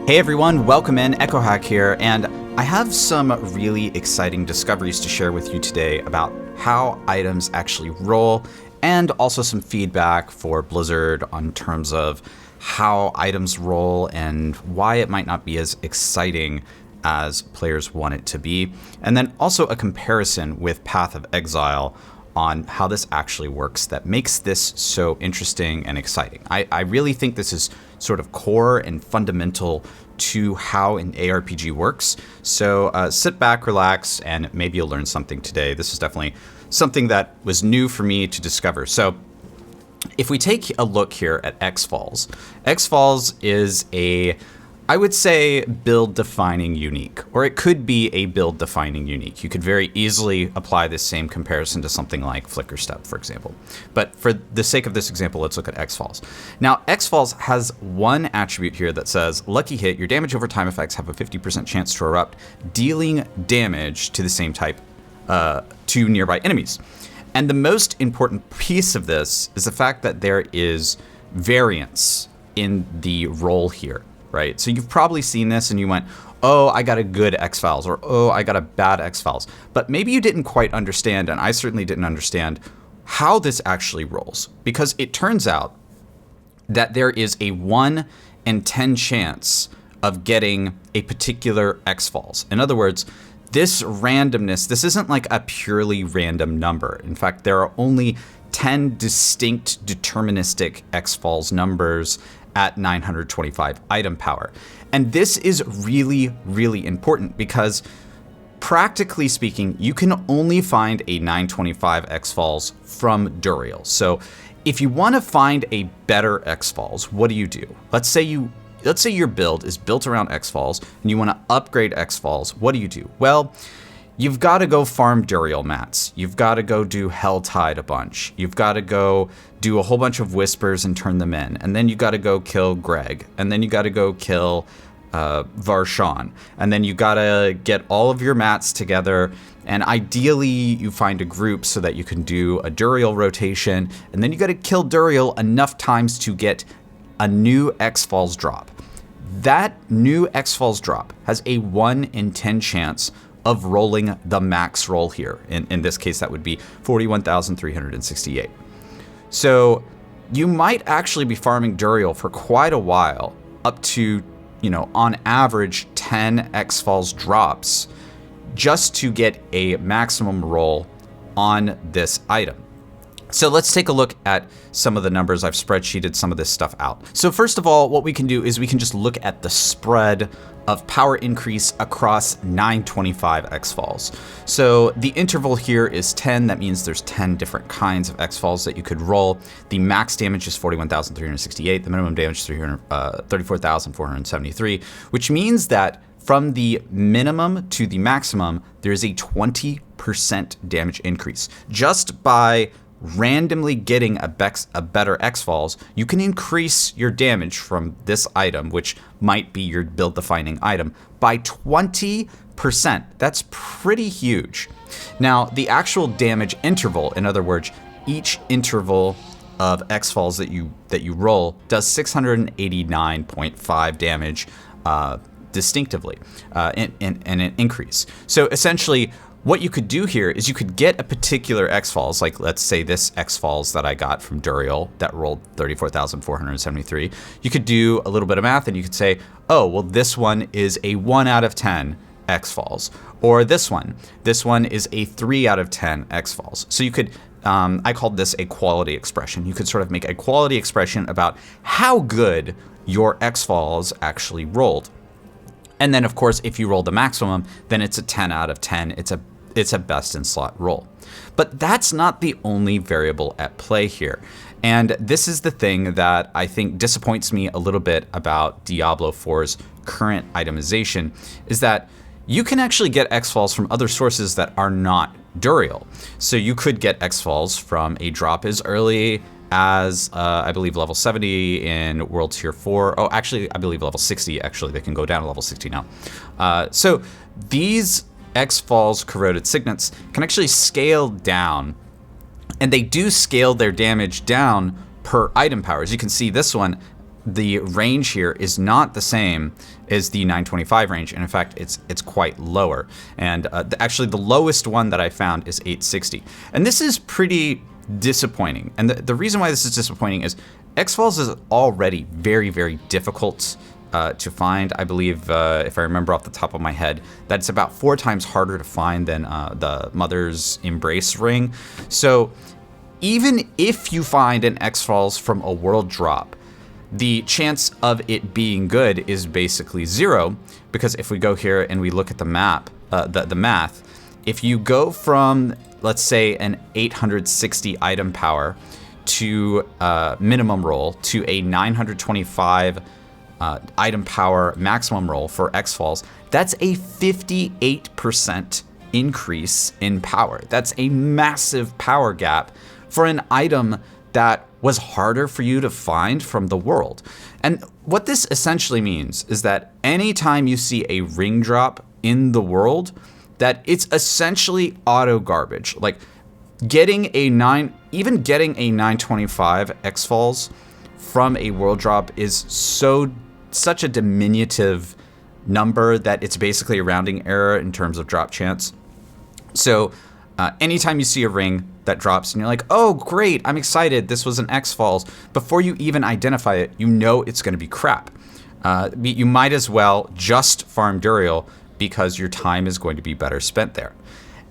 Hey everyone, welcome in, echohack here, and I have some really exciting discoveries to share with you today about how items actually roll, and also some feedback for Blizzard on terms of how items roll and why it might not be as exciting as players want it to be, and then also a comparison with Path of Exile on how this actually works that makes this so interesting and exciting. I really think this is sort of core and fundamental to how an ARPG works. So sit back, relax, and maybe you'll learn something today. This is definitely something that was new for me to discover. So if we take a look here at X-Falls, X-Falls is I would say build-defining unique, or it could be a build-defining unique. You could very easily apply this same comparison to something like Flicker Step, for example. But for the sake of this example, let's look at X-Falls. Now, X-Falls has one attribute here that says, lucky hit, your damage over time effects have a 50% chance to erupt, dealing damage to the same type to nearby enemies. And the most important piece of this is the fact that there is variance in the roll here. Right? So you've probably seen this and you went, oh, I got a good X-Files, or oh, I got a bad X-Files. But maybe you didn't quite understand, and I certainly didn't understand, how this actually rolls. Because it turns out that there is a 1 in 10 chance of getting a particular X-Files. In other words, this randomness, this isn't like a purely random number. In fact, there are only 10 distinct deterministic X-Files numbers at 925 item power. And this is really, really important because practically speaking, you can only find a 925 X-Falls from Duriel. So if you want to find a better X-Falls, what do? Let's say your build is built around X-Falls and you want to upgrade X-Falls. What do? Well, you've got to go farm Duriel mats. You've got to go do Helltide a bunch. You've got to go do a whole bunch of Whispers and turn them in. And then you got to go kill Greg. And then you got to go kill Varshawn. And then you got to get all of your mats together. And ideally, you find a group so that you can do a Duriel rotation. And then you got to kill Duriel enough times to get a new X-Falls drop. That new X-Falls drop has a 1 in 10 chance of rolling the MAXROLL here. In this case, that would be 41,368. So you might actually be farming Duriel for quite a while, up to, on average 10 X-Falls drops, just to get a maximum roll on this item. So let's take a look at some of the numbers. I've spreadsheeted some of this stuff out. So first of all, what we can do is we can just look at the spread of power increase across 925 X-Falls. So the interval here is 10. That means there's 10 different kinds of X-Falls that you could roll. The max damage is 41,368. The minimum damage is 34,473, which means that from the minimum to the maximum, there's a 20% damage increase. Just by randomly getting a better X-Falls, you can increase your damage from this item, which might be your build-defining item, by 20%. That's pretty huge. Now, the actual damage interval, in other words, each interval of X-Falls that you roll does 689.5 damage distinctively in an increase. So essentially, what you could do here is you could get a particular X-Falls, like let's say this X-Falls that I got from Duriel that rolled 34,473. You could do a little bit of math and you could say, oh, well, this one is a 1 out of 10 X-Falls. Or this one is a 3 out of 10 X-Falls. So you could, I called this a quality expression. You could sort of make a quality expression about how good your X-Falls actually rolled. And then, of course, if you roll the maximum, then it's a 10 out of 10. It's a best in slot roll. But that's not the only variable at play here. And this is the thing that I think disappoints me a little bit about Diablo 4's current itemization, is that you can actually get X-Falls from other sources that are not Duriel. So you could get X-Falls from a drop as early as, I believe, level 70 in World Tier 4. Oh, actually, I believe level 60, actually. They can go down to level 60 now. So these X-Falls corroded signets can actually scale down, and they do scale their damage down per item power. As you can see, this one the range here is not the same as the 925 range, and in fact it's quite lower. And actually the lowest one that I found is 860, and this is pretty disappointing. And the reason why this is disappointing is X-Falls is already very, very difficult to find. I believe, if I remember off the top of my head, that it's about 4 times harder to find than the Mother's Embrace ring. So even if you find an X-Falls from a world drop, the chance of it being good is basically 0, because if we go here and we look at the map, the math, if you go from, let's say, an 860 item power to minimum roll to a 925 item power maximum roll for X-Falls, that's a 58% increase in power. That's a massive power gap for an item that was harder for you to find from the world. And what this essentially means is that anytime you see a ring drop in the world, that it's essentially auto garbage. Like getting even getting a 925 X-Falls from a world drop is such a diminutive number that it's basically a rounding error in terms of drop chance. So anytime you see a ring that drops and you're like, oh great, I'm excited, this was an X-Falls, before you even identify it, you know it's going to be crap. You might as well just farm Duriel, because your time is going to be better spent there.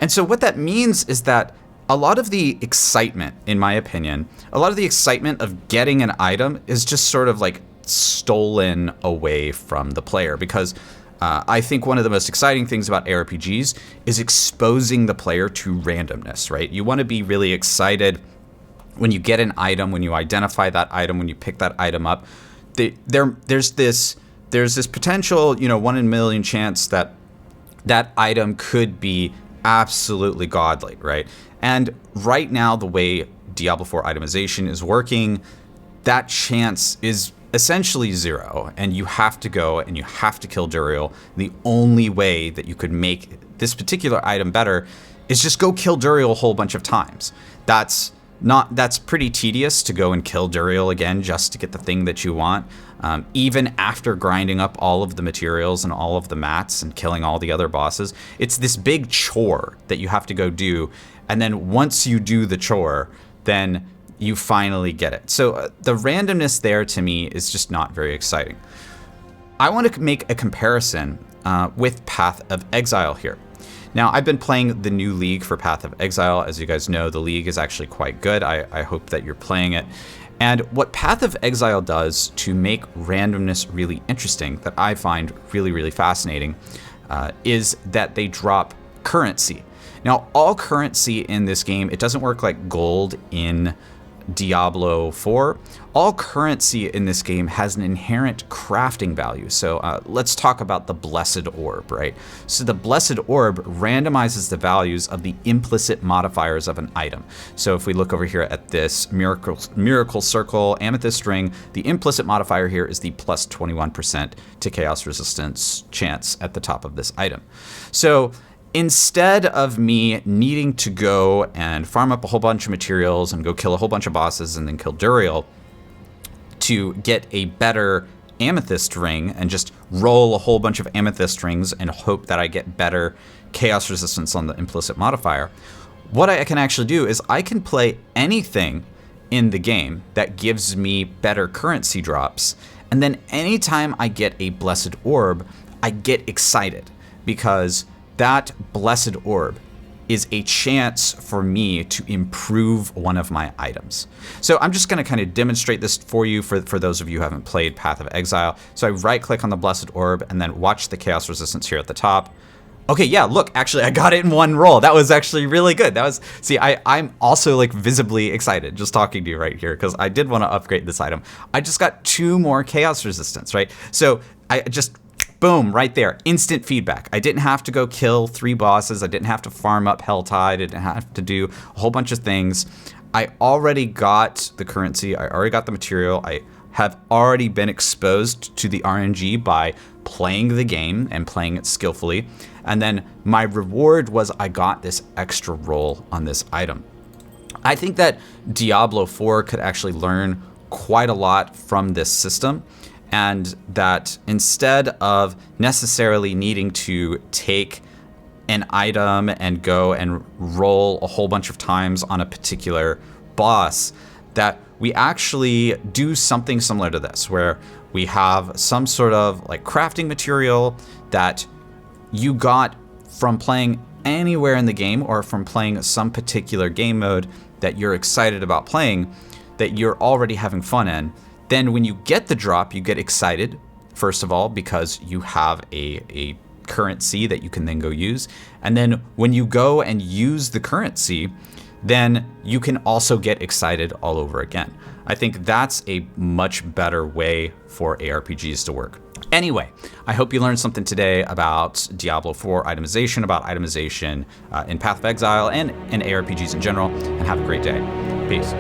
And so what that means is that a lot of the excitement, in my opinion, a lot of the excitement of getting an item is just sort of like stolen away from the player, because I think one of the most exciting things about ARPGs is exposing the player to randomness, right? You want to be really excited when you get an item, when you identify that item, when you pick that item up. There's this potential, 1 in a million chance that that item could be absolutely godly, right? And right now, the way Diablo 4 itemization is working, that chance is essentially 0, and you have to go and you have to kill Duriel. The only way that you could make this particular item better is just go kill Duriel a whole bunch of times. That's pretty tedious to go and kill Duriel again just to get the thing that you want. Even after grinding up all of the materials and all of the mats and killing all the other bosses, it's this big chore that you have to go do. And then once you do the chore, then you finally get it. So the randomness there to me is just not very exciting. I want to make a comparison with Path of Exile here. Now, I've been playing the new league for Path of Exile. As you guys know, the league is actually quite good. I hope that you're playing it. And what Path of Exile does to make randomness really interesting, that I find really, really fascinating, is that they drop currency. Now, all currency in this game, it doesn't work like gold in Diablo 4. All currency in this game has an inherent crafting value. So let's talk about the Blessed Orb, right? So the Blessed Orb randomizes the values of the implicit modifiers of an item. So if we look over here at this Miracle Circle Amethyst Ring, the implicit modifier here is the plus 21% to chaos resistance chance at the top of this item. So instead of me needing to go and farm up a whole bunch of materials and go kill a whole bunch of bosses and then kill Duriel to get a better amethyst ring and just roll a whole bunch of amethyst rings and hope that I get better chaos resistance on the implicit modifier, what I can actually do is I can play anything in the game that gives me better currency drops, and then anytime I get a Blessed Orb, I get excited, because that Blessed Orb is a chance for me to improve one of my items. So I'm just going to kind of demonstrate this for you for those of you who haven't played Path of Exile. So I right click on the Blessed Orb and then watch the chaos resistance here at the top. Okay, yeah, look, actually I got it in one roll. That was actually really good. I'm also like visibly excited just talking to you right here, because I did want to upgrade this item. I just got 2 more chaos resistance, right? So I just, boom, right there, instant feedback. I didn't have to go kill 3 bosses. I didn't have to farm up Helltide. I didn't have to do a whole bunch of things. I already got the currency. I already got the material. I have already been exposed to the RNG by playing the game and playing it skillfully. And then my reward was I got this extra roll on this item. I think that Diablo 4 could actually learn quite a lot from this system, and that instead of necessarily needing to take an item and go and roll a whole bunch of times on a particular boss, that we actually do something similar to this, where we have some sort of like crafting material that you got from playing anywhere in the game or from playing some particular game mode that you're excited about playing, that you're already having fun in. Then when you get the drop, you get excited, first of all, because you have a currency that you can then go use. And then when you go and use the currency, then you can also get excited all over again. I think that's a much better way for ARPGs to work. Anyway, I hope you learned something today about Diablo 4 itemization, about itemization in Path of Exile and in ARPGs in general, and have a great day. Peace.